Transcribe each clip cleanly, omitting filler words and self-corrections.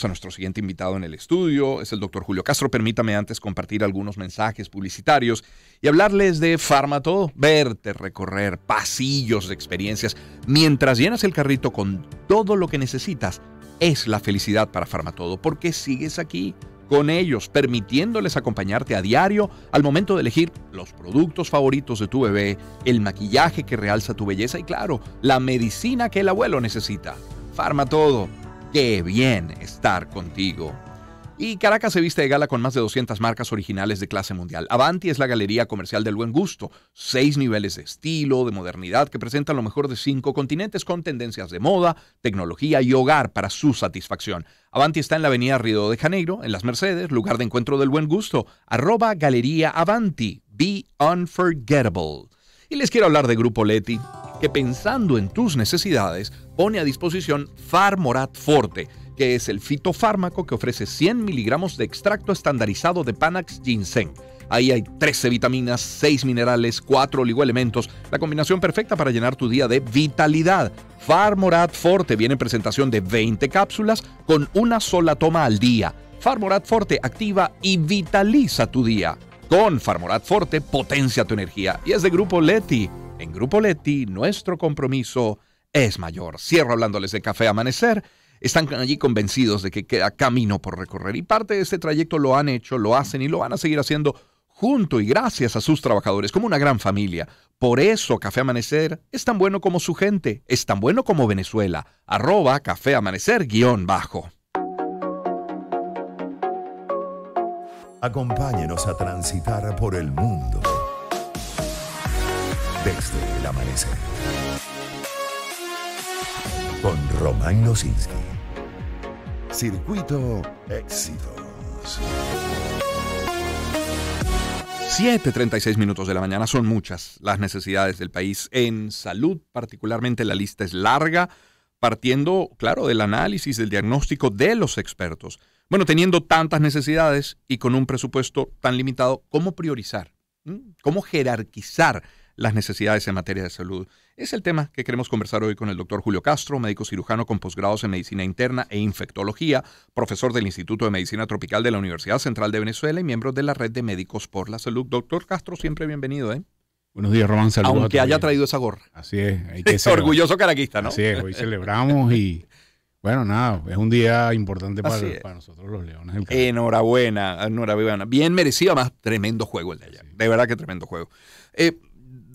A nuestro siguiente invitado en el estudio es el doctor Julio Castro. Permítame antes compartir algunos mensajes publicitarios y hablarles de Farmatodo. Verte recorrer pasillos de experiencias mientras llenas el carrito con todo lo que necesitas es la felicidad para Farmatodo, porque sigues aquí con ellos, permitiéndoles acompañarte a diario al momento de elegir los productos favoritos de tu bebé, el maquillaje que realza tu belleza y, claro, la medicina que el abuelo necesita. Farmatodo. ¡Qué bien estar contigo! Y Caracas se viste de gala con más de 200 marcas originales de clase mundial. Avanti es la galería comercial del buen gusto. 6 niveles de estilo, de modernidad que presentan lo mejor de 5 continentes con tendencias de moda, tecnología y hogar para su satisfacción. Avanti está en la avenida Río de Janeiro, en Las Mercedes, lugar de encuentro del buen gusto. @Galería Avanti. Be unforgettable. Y les quiero hablar de Grupo Leti, que pensando en tus necesidades, pone a disposición Farmorat Forte, que es el fitofármaco que ofrece 100 miligramos de extracto estandarizado de Panax Ginseng. Ahí hay 13 vitaminas, 6 minerales, 4 oligoelementos, la combinación perfecta para llenar tu día de vitalidad. Farmorat Forte viene en presentación de 20 cápsulas con una sola toma al día. Farmorat Forte activa y vitaliza tu día. Con Farmorat Forte potencia tu energía y es de Grupo Leti. En Grupo Leti, nuestro compromiso es mayor. Cierro hablándoles de Café Amanecer. Están allí convencidos de que queda camino por recorrer y parte de este trayecto lo han hecho, lo hacen y lo van a seguir haciendo junto y gracias a sus trabajadores, como una gran familia. Por eso Café Amanecer es tan bueno como su gente, es tan bueno como Venezuela. @Café Amanecer _. Acompáñenos a transitar por el mundo desde el amanecer. Con Román Losinski. Circuito Éxitos. 7:36 minutos de la mañana. Son muchas las necesidades del país. En salud, particularmente, la lista es larga, partiendo, claro, del análisis, del diagnóstico de los expertos. Bueno, teniendo tantas necesidades y con un presupuesto tan limitado, ¿cómo priorizar? ¿Cómo jerarquizar las necesidades en materia de salud? Es el tema que queremos conversar hoy con el doctor Julio Castro, médico cirujano con posgrados en Medicina Interna e Infectología, profesor del Instituto de Medicina Tropical de la Universidad Central de Venezuela y miembro de la Red de Médicos por la Salud. Doctor Castro, siempre bienvenido, ¿eh? Buenos días, Román. Saludos. Aunque haya traído esa gorra. Así es. Hay que celebrar. Orgulloso caraquista, ¿no? Así es. Hoy celebramos y, bueno, nada, es un día importante para nosotros los Leones del Caracas. Enhorabuena, enhorabuena. Bien merecido, además, tremendo juego el de ayer. Sí. De verdad que tremendo juego.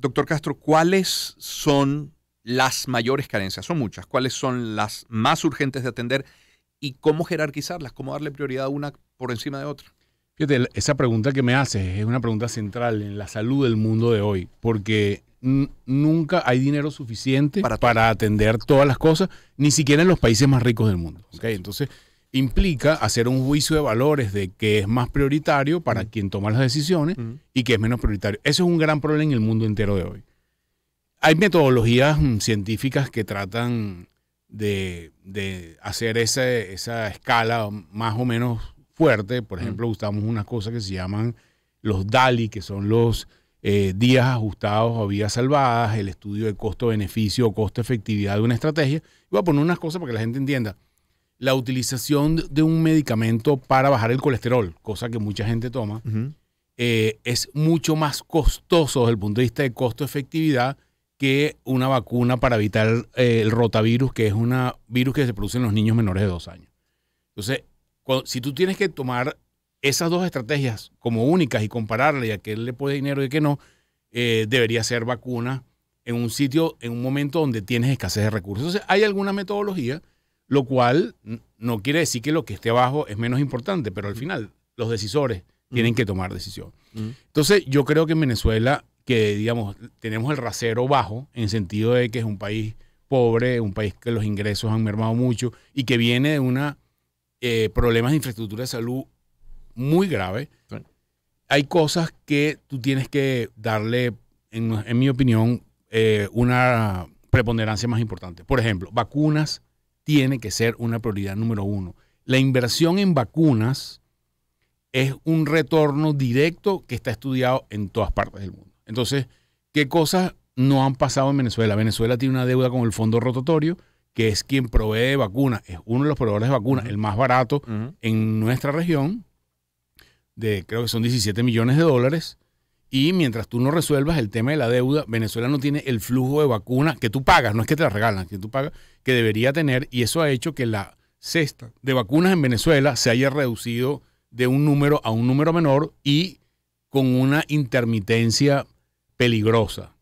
Doctor Castro, ¿cuáles son las mayores carencias? Son muchas. ¿Cuáles son las más urgentes de atender y cómo jerarquizarlas? ¿Cómo darle prioridad a una por encima de otra? Fíjate, esa pregunta que me haces es una pregunta central en la salud del mundo de hoy, porque nunca hay dinero suficiente para atender todas las cosas, ni siquiera en los países más ricos del mundo. ¿Okay? Entonces, implica hacer un juicio de valores de qué es más prioritario para quien toma las decisiones y qué es menos prioritario. Eso es un gran problema en el mundo entero de hoy. Hay metodologías científicas que tratan de hacer esa escala más o menos fuerte. Por ejemplo, usamos unas cosas que se llaman los DALI, que son los días ajustados o vidas salvadas, el estudio de costo-beneficio o costo-efectividad de una estrategia. Voy a poner unas cosas para que la gente entienda. La utilización de un medicamento para bajar el colesterol, cosa que mucha gente toma, es mucho más costoso desde el punto de vista de costo-efectividad que una vacuna para evitar el rotavirus, que es un virus que se produce en los niños menores de 2 años. Entonces, si tú tienes que tomar esas dos estrategias como únicas y compararle y a qué le puede dinero y a qué no, debería ser vacuna en un sitio, en un momento donde tienes escasez de recursos. Entonces, hay alguna metodología, lo cual no quiere decir que lo que esté abajo es menos importante, pero al final los decisores tienen que tomar decisión. Entonces, yo creo que en Venezuela, que digamos, tenemos el rasero bajo, en el sentido de que es un país pobre, un país que los ingresos han mermado mucho y que viene de problemas de infraestructura de salud muy grave. Sí. Hay cosas que tú tienes que darle, en mi opinión, una preponderancia más importante. Por ejemplo, vacunas tiene que ser una prioridad número 1. La inversión en vacunas es un retorno directo que está estudiado en todas partes del mundo. Entonces, ¿qué cosas no han pasado en Venezuela? Venezuela tiene una deuda con el fondo rotatorio que es quien provee vacunas, es uno de los proveedores de vacunas, el más barato en nuestra región, creo que son 17 millones de dólares, y mientras tú no resuelvas el tema de la deuda, Venezuela no tiene el flujo de vacunas que tú pagas, no es que te la regalan, que tú pagas, que debería tener, y eso ha hecho que la cesta de vacunas en Venezuela se haya reducido de un número a un número menor y con una intermitencia peligrosa.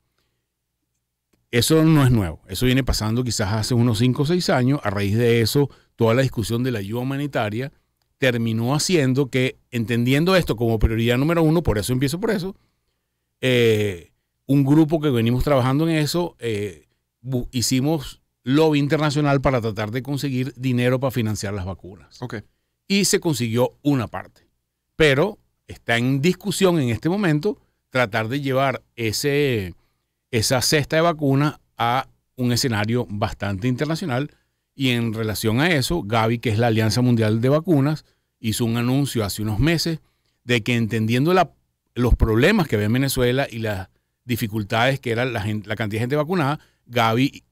Eso no es nuevo, eso viene pasando quizás hace unos 5 o 6 años. A raíz de eso, toda la discusión de la ayuda humanitaria terminó haciendo que, entendiendo esto como prioridad número 1, por eso empiezo por eso, un grupo que venimos trabajando en eso, hicimos lobby internacional para tratar de conseguir dinero para financiar las vacunas. Okay. Y se consiguió una parte. Pero está en discusión en este momento tratar de llevar esa cesta de vacunas a un escenario bastante internacional. Y en relación a eso, Gavi, que es la Alianza Mundial de Vacunas, hizo un anuncio hace unos meses de que, entendiendo los problemas que había en Venezuela y las dificultades que era la cantidad de gente vacunada, Gavi,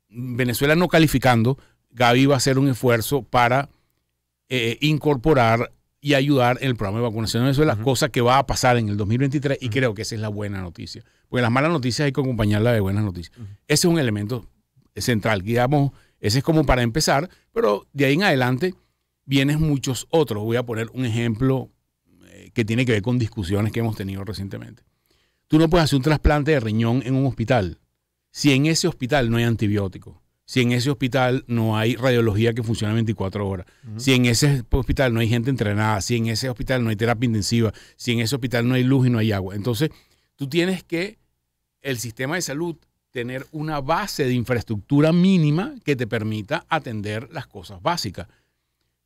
Venezuela no calificando, Gavi va a hacer un esfuerzo para incorporar y ayudar en el programa de vacunación de Venezuela, cosa que va a pasar en el 2023, y creo que esa es la buena noticia. Porque las malas noticias hay que acompañarlas de buenas noticias. Ese es un elemento central, digamos, ese es como para empezar, pero de ahí en adelante vienen muchos otros. Voy a poner un ejemplo que tiene que ver con discusiones que hemos tenido recientemente. Tú no puedes hacer un trasplante de riñón en un hospital si en ese hospital no hay antibióticos, si en ese hospital no hay radiología que funciona 24 horas, si en ese hospital no hay gente entrenada, si en ese hospital no hay terapia intensiva, si en ese hospital no hay luz y no hay agua. Entonces, tú tienes que, el sistema de salud, tener una base de infraestructura mínima que te permita atender las cosas básicas.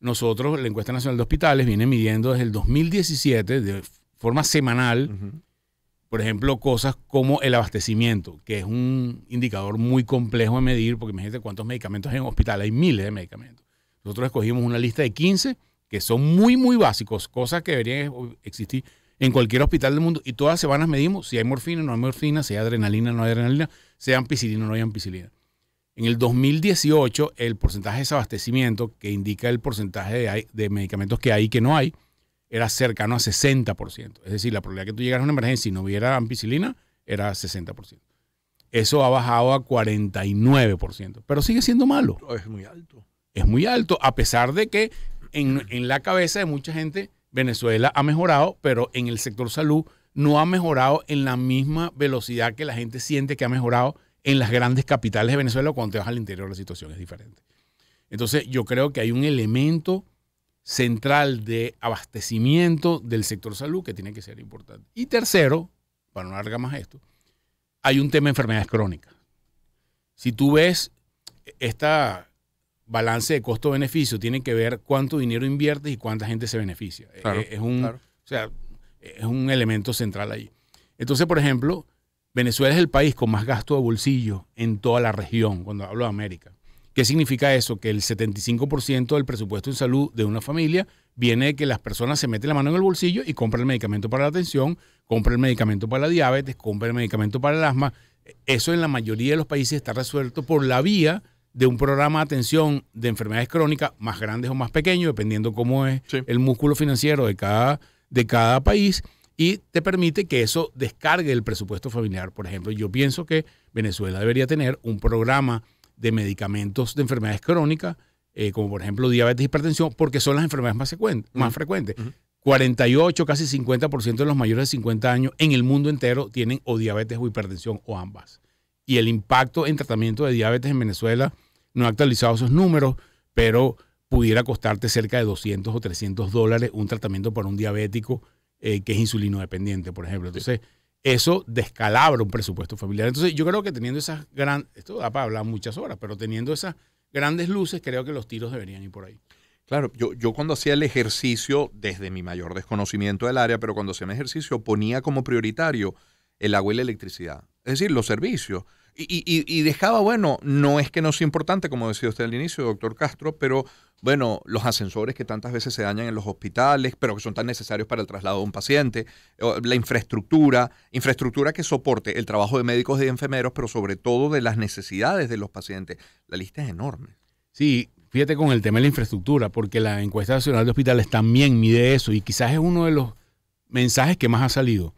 Nosotros, la Encuesta Nacional de Hospitales, viene midiendo desde el 2017 de forma semanal, por ejemplo, cosas como el abastecimiento, que es un indicador muy complejo de medir, porque imagínate cuántos medicamentos hay en hospital, hay miles de medicamentos. Nosotros escogimos una lista de 15 que son muy, muy básicos, cosas que deberían existir en cualquier hospital del mundo, y todas las semanas medimos si hay morfina o no hay morfina, si hay adrenalina o no hay adrenalina, si hay ampicilina o no hay ampicilina. En el 2018, el porcentaje de desabastecimiento, que indica el porcentaje de medicamentos que hay y que no hay, era cercano a 60%. Es decir, la probabilidad que tú llegaras a una emergencia y no hubiera ampicilina era 60%. Eso ha bajado a 49%, pero sigue siendo malo. Es muy alto. Es muy alto, a pesar de que en la cabeza de mucha gente Venezuela ha mejorado, pero en el sector salud no ha mejorado en la misma velocidad que la gente siente que ha mejorado en las grandes capitales de Venezuela. Cuando te vas al interior la situación es diferente. Entonces yo creo que hay un elemento central de abastecimiento del sector salud que tiene que ser importante. Y tercero, para no alargar más esto, hay un tema de enfermedades crónicas. Si tú ves esta balance de costo-beneficio, tiene que ver cuánto dinero inviertes y cuánta gente se beneficia. Claro, O sea, es un elemento central ahí. Entonces, por ejemplo, Venezuela es el país con más gasto de bolsillo en toda la región, cuando hablo de América. ¿Qué significa eso? Que el 75% del presupuesto en salud de una familia viene de que las personas se meten la mano en el bolsillo y compran el medicamento para la atención, compran el medicamento para la diabetes, compran el medicamento para el asma. Eso en la mayoría de los países está resuelto por la vía de un programa de atención de enfermedades crónicas más grandes o más pequeños, dependiendo cómo es el músculo financiero de cada país, y te permite que eso descargue el presupuesto familiar. Por ejemplo, yo pienso que Venezuela debería tener un programa de medicamentos de enfermedades crónicas, como por ejemplo diabetes y hipertensión, porque son las enfermedades más frecuentes. 48, casi 50% de los mayores de 50 años en el mundo entero tienen o diabetes o hipertensión o ambas. Y el impacto en tratamiento de diabetes en Venezuela, no he actualizado esos números, pero pudiera costarte cerca de $200 o $300 un tratamiento para un diabético que es insulino dependiente, por ejemplo. Entonces, eso descalabra un presupuesto familiar. Entonces, yo creo que teniendo esas grandes, esto da para hablar muchas horas, pero teniendo esas grandes luces, creo que los tiros deberían ir por ahí. Claro, yo cuando hacía el ejercicio, desde mi mayor desconocimiento del área, pero cuando hacía mi ejercicio, ponía como prioritario el agua y la electricidad. Es decir, los servicios. Y dejaba, bueno, no es que no sea importante, como decía usted al inicio, doctor Castro, pero bueno, los ascensores que tantas veces se dañan en los hospitales, pero que son tan necesarios para el traslado de un paciente, la infraestructura que soporte el trabajo de médicos y de enfermeros, pero sobre todo de las necesidades de los pacientes. La lista es enorme. Sí, fíjate con el tema de la infraestructura, porque la encuesta nacional de hospitales también mide eso y quizás es uno de los mensajes que más ha salido.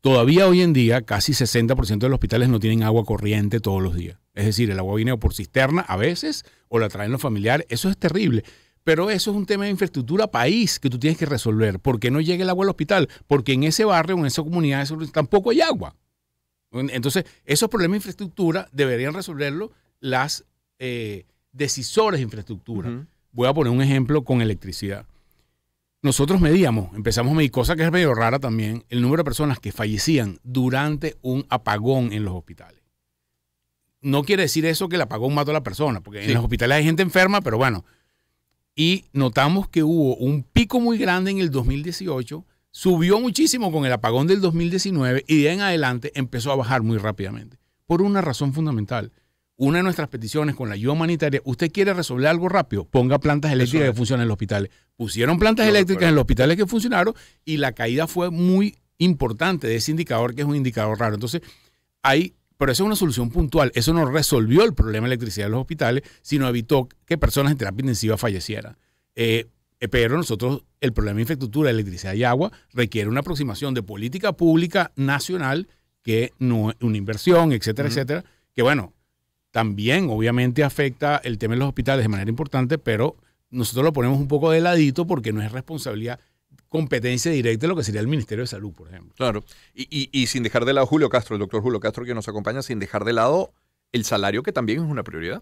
Todavía hoy en día casi 60% de los hospitales no tienen agua corriente todos los días. Es decir, el agua viene por cisterna a veces o la traen los familiares. Eso es terrible. Pero eso es un tema de infraestructura país que tú tienes que resolver. ¿Por qué no llega el agua al hospital? Porque en ese barrio, en esa comunidad, tampoco hay agua. Entonces, esos problemas de infraestructura deberían resolverlo las decisores de infraestructura. Uh-huh. Voy a poner un ejemplo con electricidad. Nosotros empezamos a medir, cosa que es medio rara también, el número de personas que fallecían durante un apagón en los hospitales. No quiere decir eso que el apagón mató a la persona, porque en los hospitales hay gente enferma, pero bueno. Y notamos que hubo un pico muy grande en el 2018, subió muchísimo con el apagón del 2019 y de ahí en adelante empezó a bajar muy rápidamente. Por una razón fundamental. Una de nuestras peticiones con la ayuda humanitaria, usted quiere resolver algo rápido, ponga plantas eléctricas que funcionen en los hospitales. Pusieron plantas eléctricas en los hospitales que funcionaron y la caída fue muy importante de ese indicador, que es un indicador raro. Entonces, pero eso es una solución puntual. Eso no resolvió el problema de electricidad en los hospitales, sino evitó que personas en terapia intensiva fallecieran. Pero nosotros, el problema de infraestructura de electricidad y agua requiere una aproximación de política pública nacional, que no es una inversión, etcétera, etcétera, que bueno, también obviamente afecta el tema de los hospitales de manera importante, pero nosotros lo ponemos un poco de ladito porque no es responsabilidad, competencia directa de lo que sería el Ministerio de Salud, por ejemplo. Claro, y sin dejar de lado Julio Castro, el doctor Julio Castro que nos acompaña, sin dejar de lado el salario, que también es una prioridad.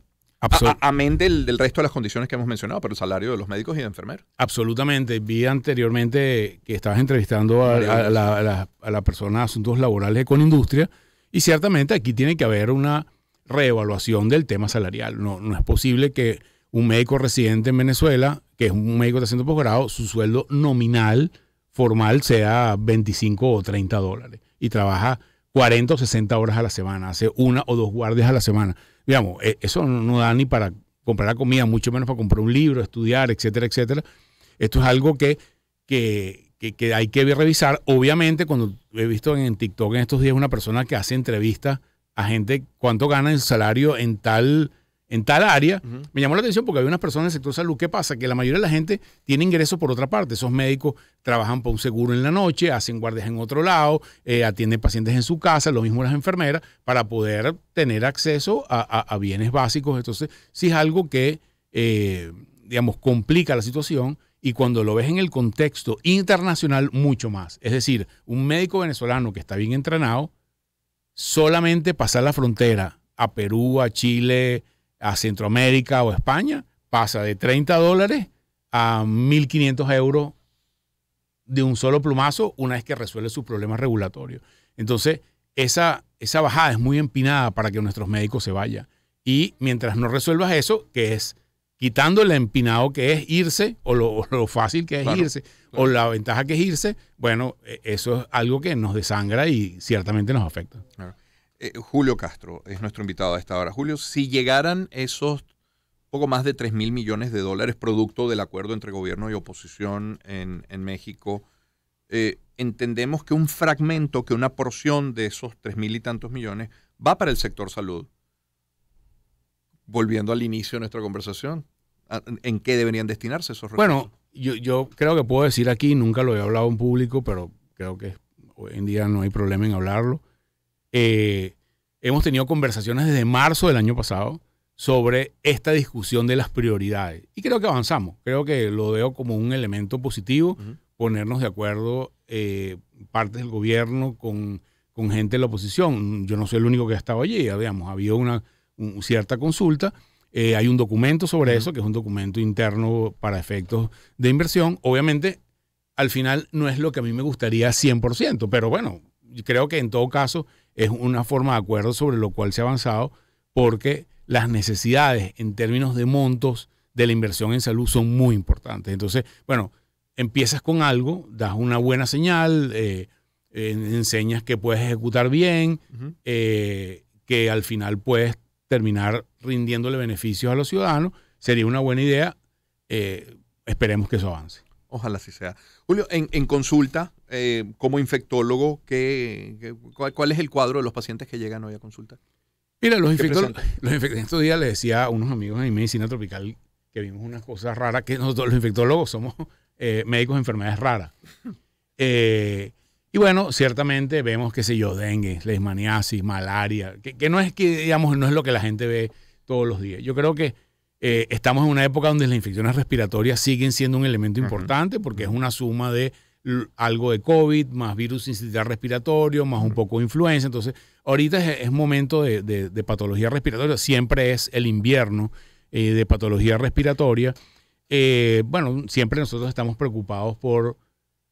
Amén del resto de las condiciones que hemos mencionado, pero el salario de los médicos y de enfermeros. Absolutamente. Vi anteriormente que estabas entrevistando a la persona de asuntos laborales de Conindustria y ciertamente aquí tiene que haber una reevaluación del tema salarial. No es posible que un médico residente en Venezuela, que es un médico de haciendo posgrado, su sueldo nominal formal sea 25 o 30 dólares y trabaja 40 o 60 horas a la semana, hace 1 o 2 guardias a la semana. Digamos, eso no da ni para comprar la comida, mucho menos para comprar un libro, estudiar, etcétera, etcétera. Esto es algo que hay que revisar. Obviamente, cuando he visto en TikTok en estos días una persona que hace entrevistas a gente cuánto gana el salario en tal área, me llamó la atención porque había unas personas del sector salud. ¿Qué pasa? Que la mayoría de la gente tiene ingresos por otra parte. Esos médicos trabajan por un seguro en la noche, hacen guardias en otro lado, atienden pacientes en su casa, lo mismo las enfermeras, para poder tener acceso a bienes básicos. Entonces, sí es algo que, digamos, complica la situación y cuando lo ves en el contexto internacional, mucho más. Es decir, un médico venezolano que está bien entrenado, solamente pasar la frontera a Perú, a Chile, a Centroamérica o a España, pasa de 30 dólares a 1.500 euros de un solo plumazo una vez que resuelve sus problemas regulatorios. Entonces, esa bajada es muy empinada para que nuestros médicos se vayan. Y mientras no resuelvas eso, que es quitando el empinado que es irse, o lo fácil que es irse, o la ventaja que es irse, bueno, eso es algo que nos desangra y ciertamente nos afecta. Claro. Julio Castro es nuestro invitado a esta hora. Julio, si llegaran esos poco más de 3.000 millones de dólares producto del acuerdo entre gobierno y oposición en México, entendemos que un fragmento, que una porción de esos 3.000 y tantos millones va para el sector salud. Volviendo al inicio de nuestra conversación, ¿en qué deberían destinarse esos recursos? Bueno, yo creo que puedo decir aquí, nunca lo he hablado en público, pero creo que hoy en día no hay problema en hablarlo. Hemos tenido conversaciones desde marzo del año pasado sobre esta discusión de las prioridades y creo que avanzamos. Creo que lo veo como un elemento positivo, ponernos de acuerdo partes del gobierno con gente de la oposición. Yo no soy el único que ha estado allí, digamos, ha habido una cierta consulta. Hay un documento sobre eso, que es un documento interno para efectos de inversión. Obviamente, al final no es lo que a mí me gustaría 100%, pero bueno, creo que en todo caso es una forma de acuerdo sobre lo cual se ha avanzado, porque las necesidades en términos de montos de la inversión en salud son muy importantes. Entonces, bueno, empiezas con algo, das una buena señal, enseñas que puedes ejecutar bien, que al final puedes terminar rindiéndole beneficios a los ciudadanos. Sería una buena idea. Esperemos que eso avance. Ojalá así sea. Julio, en consulta, como infectólogo, ¿cuál es el cuadro de los pacientes que llegan hoy a consulta? Mira, los infectólogos, estos días le decía a unos amigos en medicina tropical que vimos unas cosas raras, que nosotros los infectólogos somos médicos de enfermedades raras. Y bueno, ciertamente vemos, qué sé yo, dengue, leishmaniasis, malaria, que no es que, digamos, no es lo que la gente ve todos los días. Yo creo que estamos en una época donde las infecciones respiratorias siguen siendo un elemento importante porque es una suma de algo de COVID, más virus sincitial respiratorio, más un poco de influenza. Entonces, ahorita es momento de patología respiratoria. Siempre es el invierno de patología respiratoria. Bueno, siempre nosotros estamos preocupados por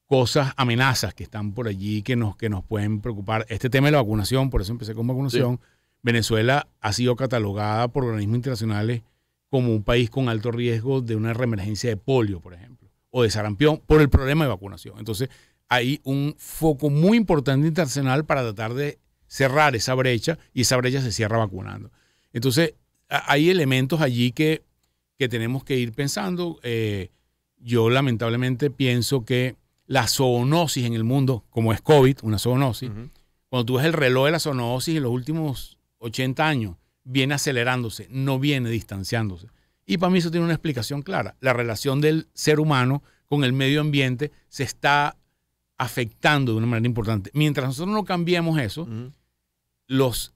cosas, amenazas que están por allí que nos pueden preocupar. Este tema de la vacunación, por eso empecé con vacunación. Sí. Venezuela ha sido catalogada por organismos internacionales como un país con alto riesgo de una reemergencia de polio, por ejemplo, o de sarampión, por el problema de vacunación. Entonces, hay un foco muy importante internacional para tratar de cerrar esa brecha, y esa brecha se cierra vacunando. Entonces, hay elementos allí que tenemos que ir pensando. Yo lamentablemente pienso que la zoonosis en el mundo, como es COVID, una zoonosis, cuando tú ves el reloj de la zoonosis en los últimos 80 años, viene acelerándose, no viene distanciándose. Y para mí eso tiene una explicación clara. La relación del ser humano con el medio ambiente se está afectando de una manera importante. Mientras nosotros no cambiemos eso, los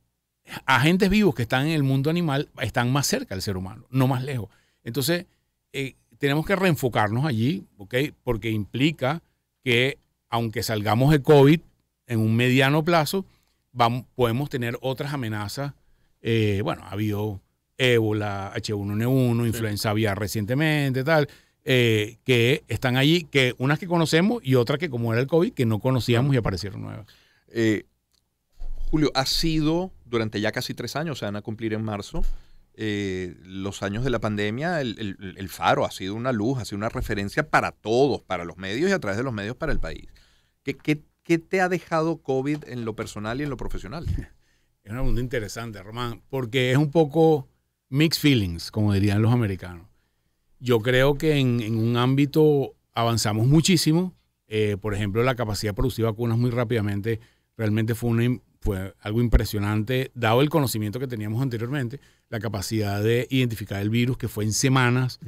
agentes vivos que están en el mundo animal están más cerca del ser humano, no más lejos. Entonces, tenemos que reenfocarnos allí, ¿okay? Porque implica que aunque salgamos de COVID en un mediano plazo, podemos tener otras amenazas. Bueno, ha habido ébola, H1N1, influenza aviar recientemente, tal, que están allí, que unas que conocemos y otras que, como era el COVID, que no conocíamos y aparecieron nuevas. Julio, ha sido durante ya casi 3 años, se van a cumplir en marzo, los años de la pandemia, el faro ha sido una luz, ha sido una referencia para todos, para los medios y a través de los medios para el país. ¿Qué te ha dejado COVID en lo personal y en lo profesional? Es una pregunta interesante, Román, porque es un poco mixed feelings, como dirían los americanos. Yo creo que en un ámbito avanzamos muchísimo. Por ejemplo, la capacidad de producir vacunas muy rápidamente realmente fue algo impresionante, dado el conocimiento que teníamos anteriormente, la capacidad de identificar el virus, que fue en semanas,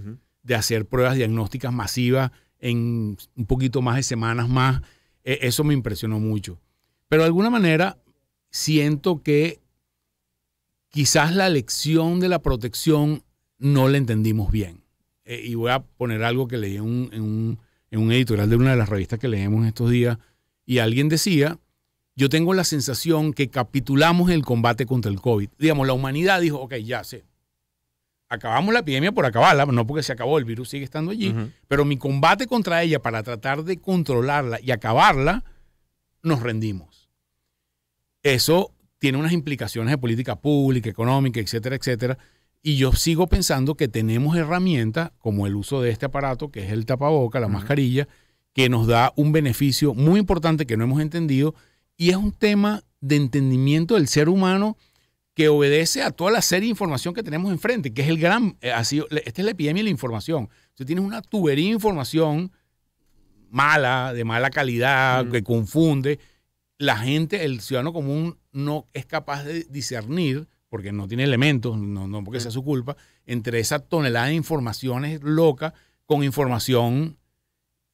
de hacer pruebas diagnósticas masivas en un poquito más de semanas más. Eso me impresionó mucho. Pero de alguna manera siento que quizás la lección de la protección no la entendimos bien. Y voy a poner algo que leí en un editorial de una de las revistas que leemos en estos días, y alguien decía: yo tengo la sensación que capitulamos en el combate contra el COVID. Digamos, la humanidad dijo, ok, ya sé, acabamos la epidemia por acabarla, no porque se acabó, el virus sigue estando allí, pero mi combate contra ella para tratar de controlarla y acabarla, nos rendimos. Eso tiene unas implicaciones de política pública, económica, etcétera, etcétera. Y yo sigo pensando que tenemos herramientas como el uso de este aparato, que es el tapaboca, la mascarilla, que nos da un beneficio muy importante que no hemos entendido. Y es un tema de entendimiento del ser humano que obedece a toda la serie de información que tenemos enfrente, que es el gran, esta es la epidemia de la información. Tú tienes una tubería de información mala, de mala calidad, que confunde. La gente, el ciudadano común, no es capaz de discernir, porque no tiene elementos, no porque sea su culpa, entre esa tonelada de informaciones locas con información,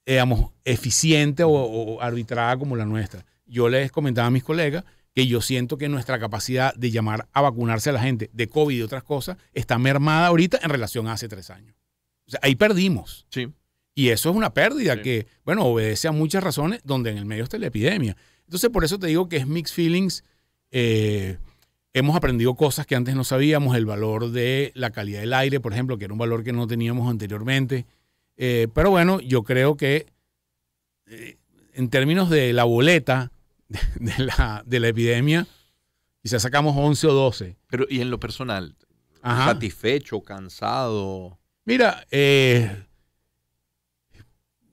digamos, eficiente o arbitrada como la nuestra. Yo les comentaba a mis colegas que yo siento que nuestra capacidad de llamar a vacunarse a la gente de COVID y otras cosas está mermada ahorita en relación a hace 3 años. O sea, ahí perdimos. Sí. Y eso es una pérdida que, bueno, obedece a muchas razones donde en el medio está la epidemia. Entonces, por eso te digo que es mixed feelings. Hemos aprendido cosas que antes no sabíamos, el valor de la calidad del aire, por ejemplo, que era un valor que no teníamos anteriormente. Pero bueno, yo creo que en términos de la boleta de la epidemia, quizás sacamos 11 o 12. Pero, ¿y en lo personal? ¿Satisfecho, cansado? Mira,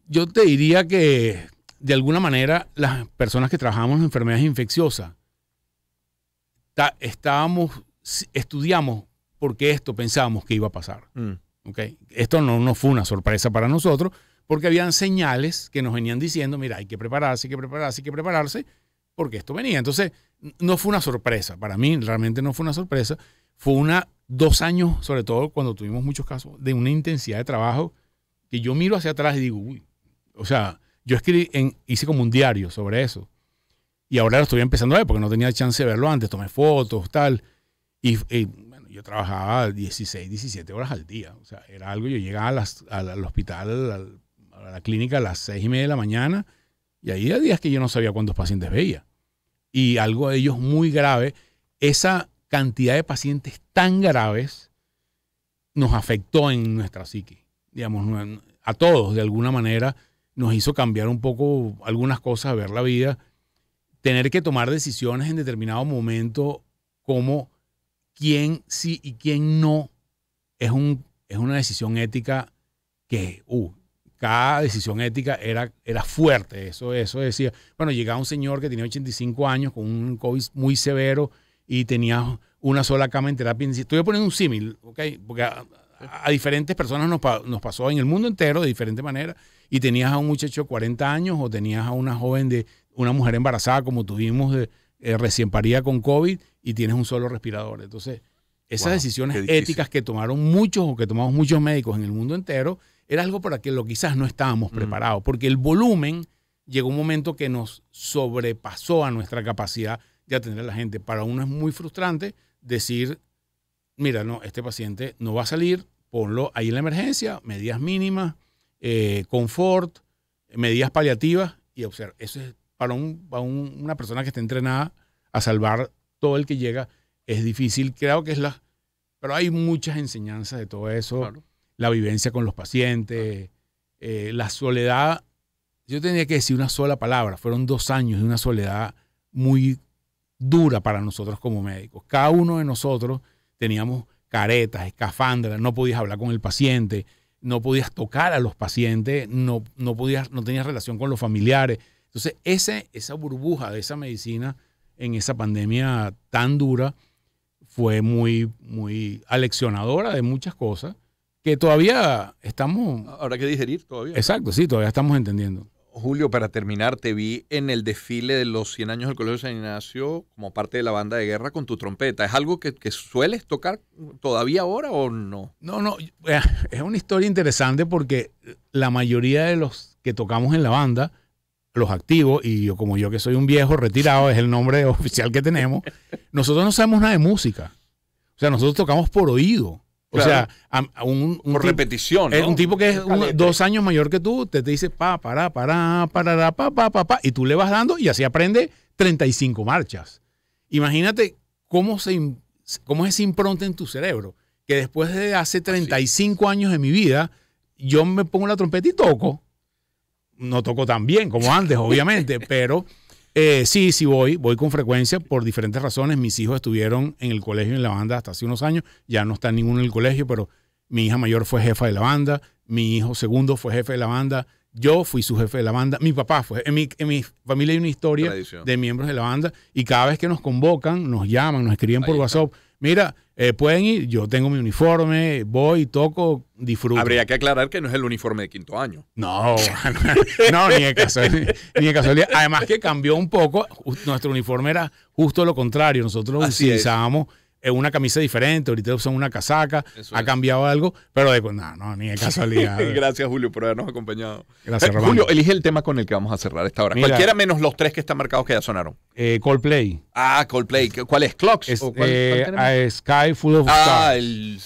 yo te diría que de alguna manera las personas que trabajamos en enfermedades infecciosas estudiamos porque esto pensábamos que iba a pasar. ¿Okay? Esto no fue una sorpresa para nosotros, porque habían señales que nos venían diciendo, mira, hay que prepararse, hay que prepararse, hay que prepararse, porque esto venía. Entonces, no fue una sorpresa. Para mí, realmente no fue una sorpresa. Fue 2 años, sobre todo cuando tuvimos muchos casos, de una intensidad de trabajo que yo miro hacia atrás y digo, uy, o sea, yo hice como un diario sobre eso. Y ahora lo estoy empezando a ver porque no tenía chance de verlo antes. Tomé fotos, tal. Y bueno, yo trabajaba 16, 17 horas al día. O sea, era algo, yo llegaba al hospital, a la clínica a las 6:30 de la mañana y ahí había días que yo no sabía cuántos pacientes veía. Y algo de ellos muy grave, esa cantidad de pacientes tan graves nos afectó en nuestra psique. Digamos, a todos de alguna manera nos hizo cambiar un poco algunas cosas, ver la vida, tener que tomar decisiones en determinado momento como quién sí y quién no es una decisión ética que cada decisión ética era fuerte. Eso decía, bueno, llegaba un señor que tenía 85 años con un COVID muy severo y tenía una sola cama en terapia intensiva. Estoy poniendo un símil, ¿ok? Porque a diferentes personas nos pasó en el mundo entero de diferente manera, y tenías a un muchacho de 40 años o tenías a una una mujer embarazada como tuvimos recién parida con COVID y tienes un solo respirador. Entonces, esas decisiones éticas que tomamos muchos médicos en el mundo entero, era algo para que quizás no estábamos preparados, porque el volumen llegó un momento que nos sobrepasó a nuestra capacidad de atender a la gente. Para uno es muy frustrante decir, mira, no, este paciente no va a salir, ponlo ahí en la emergencia, medidas mínimas, confort, medidas paliativas, y observa. Eso es para una persona que está entrenada a salvar todo el que llega, es difícil. Creo que pero hay muchas enseñanzas de todo eso. Claro. La vivencia con los pacientes, la soledad. Yo tenía que decir una sola palabra. Fueron 2 años de una soledad muy dura para nosotros como médicos. Cada uno de nosotros teníamos caretas, escafandras, no podías hablar con el paciente, no podías tocar a los pacientes, no tenías relación con los familiares. Entonces, esa burbuja de esa medicina en esa pandemia tan dura fue muy, muy aleccionadora de muchas cosas que todavía estamos... Habrá que digerir todavía. Exacto, sí, todavía estamos entendiendo. Julio, para terminar, te vi en el desfile de los 100 años del Colegio San Ignacio como parte de la banda de guerra con tu trompeta. ¿Es algo que sueles tocar todavía ahora o no? No, es una historia interesante porque la mayoría de los que tocamos en la banda, los activos, y como yo que soy un viejo retirado, es el nombre oficial que tenemos, nosotros no sabemos nada de música. O sea, nosotros tocamos por oído. O Claro. sea, Por repetición, ¿no? Es un tipo que es 2 años mayor que tú, te dice pa, y tú le vas dando y así aprende 35 marchas. Imagínate cómo es esa impronta en tu cerebro, que después de hace 35 años de mi vida, yo me pongo la trompeta y toco. No toco tan bien como antes, obviamente, pero sí voy con frecuencia por diferentes razones. Mis hijos estuvieron en el colegio en la banda hasta hace unos años, ya no está ninguno en el colegio, pero mi hija mayor fue jefa de la banda, mi hijo segundo fue jefe de la banda, yo fui su jefe de la banda, mi papá fue. En mi familia hay una historia de miembros de la banda, y cada vez que nos convocan, nos llaman, nos escriben por WhatsApp, mira, pueden ir, yo tengo mi uniforme, voy, toco, disfruto. Habría que aclarar que no es el uniforme de 5º año. No, ni de casualidad. Además que cambió un poco, nuestro uniforme era justo lo contrario, nosotros utilizábamos una camisa diferente, ahorita usan una casaca, ha cambiado algo, pero ni de casualidad. Gracias, Julio, por habernos acompañado. Gracias, Román. Julio, elige el tema con el que vamos a cerrar esta hora. Mira, cualquiera menos los 3 que están marcados que ya sonaron. Coldplay. Coldplay. ¿Cuál es? ¿Clocks? Sky Full of Stars. El